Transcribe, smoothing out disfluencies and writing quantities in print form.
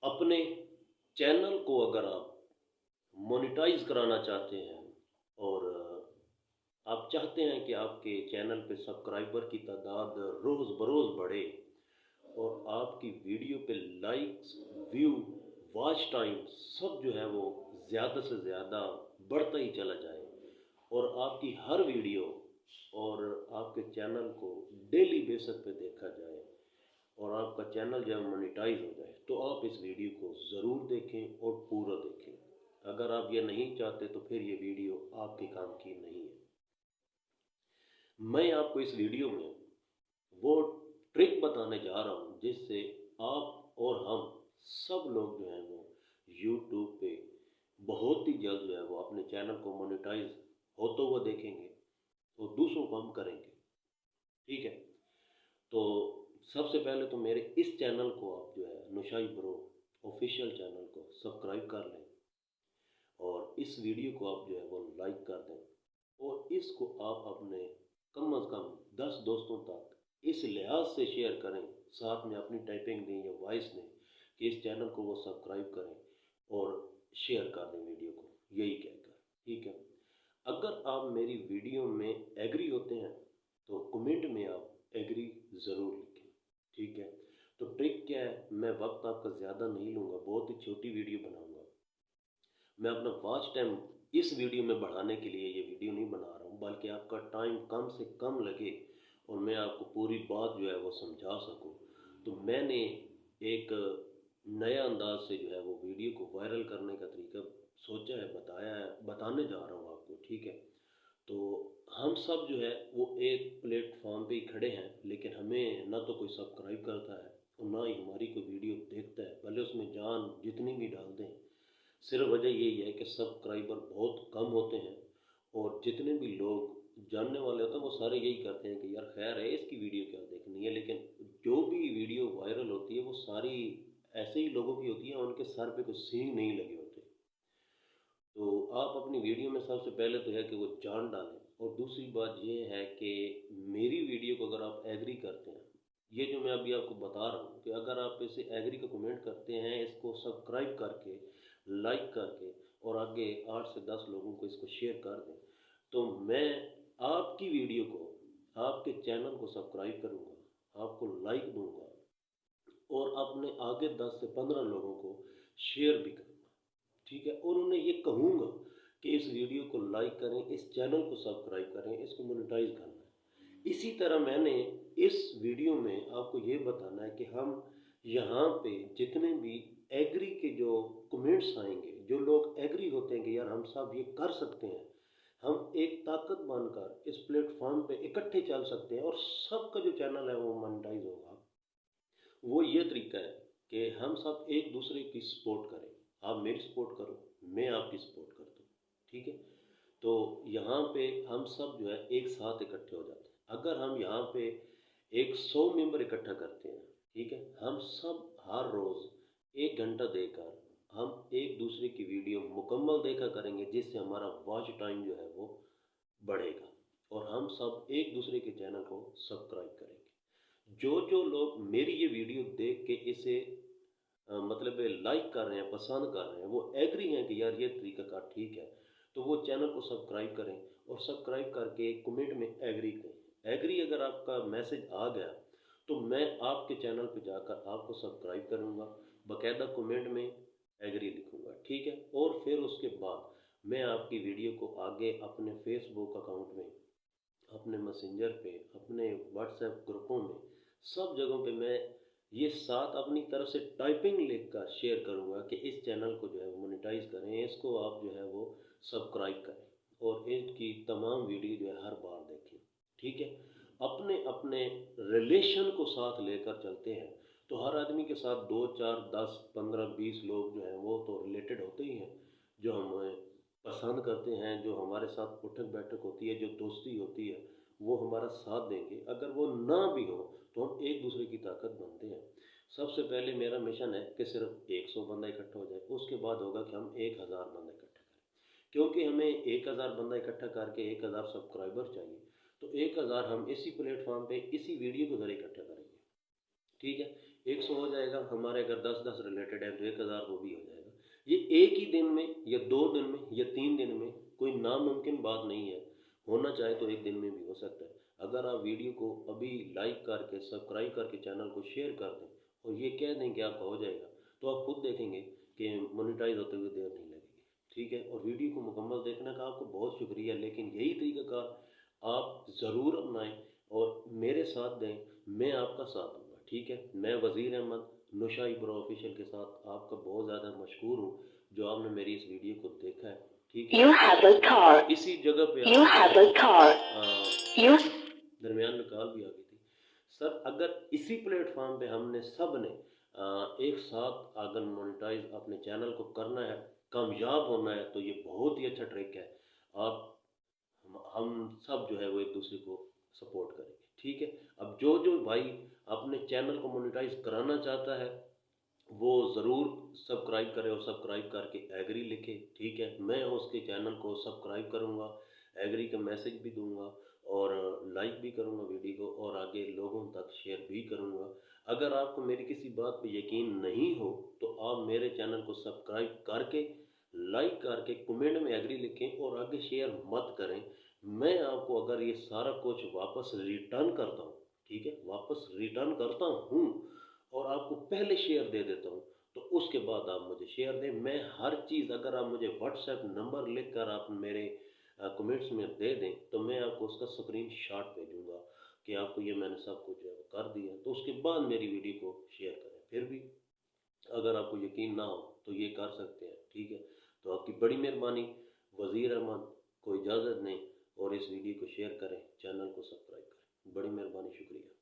अपने चैनल को अगर आप मोनेटाइज कराना चाहते हैं और आप चाहते हैं कि आपके चैनल पे सब्सक्राइबर की तादाद रोज़ बरोज़ बढ़े और आपकी वीडियो पे लाइक्स, व्यू, वॉच टाइम सब जो है वो ज़्यादा से ज़्यादा बढ़ता ही चला जाए और आपकी हर वीडियो और आपके चैनल को डेली बेसिस पे देखा जाए और आपका चैनल जब मोनेटाइज हो जाए तो आप इस वीडियो को ज़रूर देखें और पूरा देखें। अगर आप ये नहीं चाहते तो फिर ये वीडियो आपके काम की नहीं है। मैं आपको इस वीडियो में वो ट्रिक बताने जा रहा हूँ जिससे आप और हम सब लोग जो हैं वो YouTube पे बहुत ही जल्द जो है वो अपने चैनल को मोनेटाइज होते हुए देखेंगे और दूसरों को हम करेंगे। ठीक है, तो सबसे पहले तो मेरे इस चैनल को आप जो है नुशाई ब्रो ऑफिशियल चैनल को सब्सक्राइब कर लें और इस वीडियो को आप जो है वो लाइक कर दें और इसको आप अपने कम अज़ कम 10 दोस्तों तक इस लिहाज से शेयर करें, साथ में अपनी टाइपिंग दें या वॉइस दें कि इस चैनल को वो सब्सक्राइब करें और शेयर कर दें वीडियो को, यही कहकर। ठीक है, अगर आप मेरी वीडियो में एग्री होते हैं तो कमेंट में आप एग्री ज़रूर लिखें। ठीक है, तो ट्रिक क्या है, मैं वक्त आपका ज़्यादा नहीं लूँगा, बहुत ही छोटी वीडियो बनाऊँगा। मैं अपना वॉच टाइम इस वीडियो में बढ़ाने के लिए ये वीडियो नहीं बना रहा हूँ, बल्कि आपका टाइम कम से कम लगे और मैं आपको पूरी बात जो है वो समझा सकूँ। तो मैंने एक नया अंदाज से जो है वो वीडियो को वायरल करने का तरीका सोचा है, बताया है, बताने जा रहा हूँ आपको। ठीक है, तो हम सब जो है वो एक प्लेटफॉर्म पे ही खड़े हैं, लेकिन हमें ना तो कोई सब्सक्राइब करता है और ना ही हमारी कोई वीडियो देखता है, भले उसमें जान जितनी भी डाल दें। सिर्फ वजह यही है कि सब्सक्राइबर बहुत कम होते हैं और जितने भी लोग जानने वाले होते हैं वो सारे यही करते हैं कि यार खैर है, इसकी वीडियो क्या देखनी है। लेकिन जो भी वीडियो वायरल होती है वो सारी ऐसे ही लोगों की होती है, उनके सर पे कुछ सींग नहीं लगे होते। तो आप अपनी वीडियो में सबसे पहले तो है कि वो जान डालें और दूसरी बात ये है कि मेरी वीडियो को अगर आप एग्री करते हैं, ये जो मैं अभी आपको बता रहा हूँ कि अगर आप इसे एग्री का कमेंट करते हैं, इसको सब्सक्राइब करके लाइक करके और आगे 8 से 10 लोगों को इसको शेयर कर दें, तो मैं आपकी वीडियो को, आपके चैनल को सब्सक्राइब करूँगा, आपको लाइक दूंगा और अपने आगे 10 से 15 लोगों को शेयर भी करूँगा। ठीक है, और उन्हें ये कहूँगा कि इस वीडियो को लाइक करें, इस चैनल को सब्सक्राइब करें, इसको मोनेटाइज करना है। इसी तरह मैंने इस वीडियो में आपको ये बताना है कि हम यहाँ पे जितने भी एग्री के जो कमेंट्स आएंगे, जो लोग एग्री होते हैं कि यार हम सब ये कर सकते हैं, हम एक ताकत बनकर इस प्लेटफॉर्म पे इकट्ठे चल सकते हैं और सबका जो चैनल है वो मोनेटाइज होगा। वो ये तरीका है कि हम सब एक दूसरे की सपोर्ट करें। आप मेरी सपोर्ट करो, मैं आपकी सपोर्ट करता हूँ। ठीक है, तो यहाँ पे हम सब जो है एक साथ इकट्ठे हो जाते हैं। अगर हम यहाँ पे एक 100 मेंबर इकट्ठा करते हैं, ठीक है, हम सब हर रोज़ 1 घंटा देकर हम एक दूसरे की वीडियो मुकम्मल देखा करेंगे, जिससे हमारा वॉच टाइम जो है वो बढ़ेगा और हम सब एक दूसरे के चैनल को सब्सक्राइब करेंगे। जो लोग मेरी ये वीडियो देख के इसे मतलब लाइक कर रहे हैं, पसंद कर रहे हैं, वो एग्री हैं कि यार ये तरीकाकार ठीक है, तो वो चैनल को सब्सक्राइब करें और सब्सक्राइब करके कमेंट में एग्री करें। एग्री अगर आपका मैसेज आ गया तो मैं आपके चैनल पे जाकर आपको सब्सक्राइब करूँगा, बाकायदा कमेंट में एग्री लिखूँगा। ठीक है, और फिर उसके बाद मैं आपकी वीडियो को आगे अपने फेसबुक अकाउंट में, अपने मैसेंजर पे, अपने व्हाट्सएप ग्रुपों में, सब जगहों पे मैं ये साथ अपनी तरफ से टाइपिंग लिख कर शेयर करूँगा कि इस चैनल को जो है वो मोनेटाइज करें, इसको आप जो है वो सब्सक्राइब करें और इसकी तमाम वीडियो जो है हर बार देखें। ठीक है, अपने अपने रिलेशन को साथ लेकर चलते हैं तो हर आदमी के साथ 2, 4, 10, 15, 20 लोग जो हैं वो तो रिलेटेड होते ही हैं, जो हमें पसंद करते हैं, जो हमारे साथ उठक बैठक होती है, जो दोस्ती होती है, वो हमारा साथ देंगे। अगर वो ना भी हो तो हम एक दूसरे की ताकत बनते हैं। सबसे पहले मेरा मिशन है कि सिर्फ 100 बंदा इकट्ठा हो जाए, उसके बाद होगा कि हम 1000 बंदा इकट्ठा करें, क्योंकि हमें 1000 बंदा इकट्ठा करके 1000 सब्सक्राइबर चाहिए। तो 1000 हम इसी प्लेटफॉर्म पे इसी वीडियो के ज़रिए इकट्ठा करेंगे। ठीक है, 100 हो जाएगा, हमारे अगर 10-10 रिलेटेड है तो 1000 वो भी हो जाएगा। ये एक ही दिन में या 2 दिन में या 3 दिन में कोई नामुमकिन बात नहीं है, होना चाहे तो एक दिन में भी हो सकता है। अगर आप वीडियो को अभी लाइक करके सब्सक्राइब करके चैनल को शेयर कर दें और ये कह दें कि आपका हो जाएगा, तो आप खुद देखेंगे कि मोनेटाइज होते हुए देर नहीं लगेगी। ठीक है, और वीडियो को मुकम्मल देखने का आपको बहुत शुक्रिया, लेकिन यही तरीक़ाकार आप ज़रूर अपनाएं और मेरे साथ दें, मैं आपका साथ दूंगा। ठीक है, मैं वज़ीर अहमद नुशा इब्रो ऑफिशियल के साथ आपका बहुत ज़्यादा मशकूर हूँ जो आपने मेरी इस वीडियो को देखा है। ठीक है, इसी जगह पे दरमियान में कॉल भी आ गई थी। सर, अगर इसी प्लेटफॉर्म पे हमने सब ने एक साथ अगर मोनेटाइज अपने चैनल को करना है, कामयाब होना है, तो ये बहुत ही अच्छा ट्रिक है। आप हम सब जो है वो एक दूसरे को सपोर्ट करेंगे। ठीक है, अब जो जो भाई अपने चैनल को मोनेटाइज कराना चाहता है वो ज़रूर सब्सक्राइब करे और सब्सक्राइब करके एग्री लिखे। ठीक है, मैं उसके चैनल को सब्सक्राइब करूँगा, एग्री का मैसेज भी दूंगा और लाइक भी करूँगा वीडियो को और आगे लोगों तक शेयर भी करूँगा। अगर आपको मेरी किसी बात पे यकीन नहीं हो तो आप मेरे चैनल को सब्सक्राइब करके लाइक करके कमेंट में एग्री लिखें और आगे शेयर मत करें। मैं आपको अगर ये सारा कुछ वापस रिटर्न करता हूँ, ठीक है, वापस रिटर्न करता हूँ और आपको पहले शेयर दे देता हूँ, तो उसके बाद आप मुझे शेयर दें। मैं हर चीज़ अगर आप मुझे व्हाट्सएप नंबर लिख कर आप मेरे कमेंट्स में दे दें तो मैं आपको उसका स्क्रीन शॉट भेजूँगा कि आपको ये मैंने सब कुछ जो है कर दिया, तो उसके बाद मेरी वीडियो को शेयर करें। फिर भी अगर आपको यकीन ना हो तो ये कर सकते हैं। ठीक है, तो आपकी बड़ी मेहरबानी। वज़ीर अहमद को इजाज़त दें और इस वीडियो को शेयर करें, चैनल को सब्सक्राइब करें। बड़ी मेहरबानी, शुक्रिया।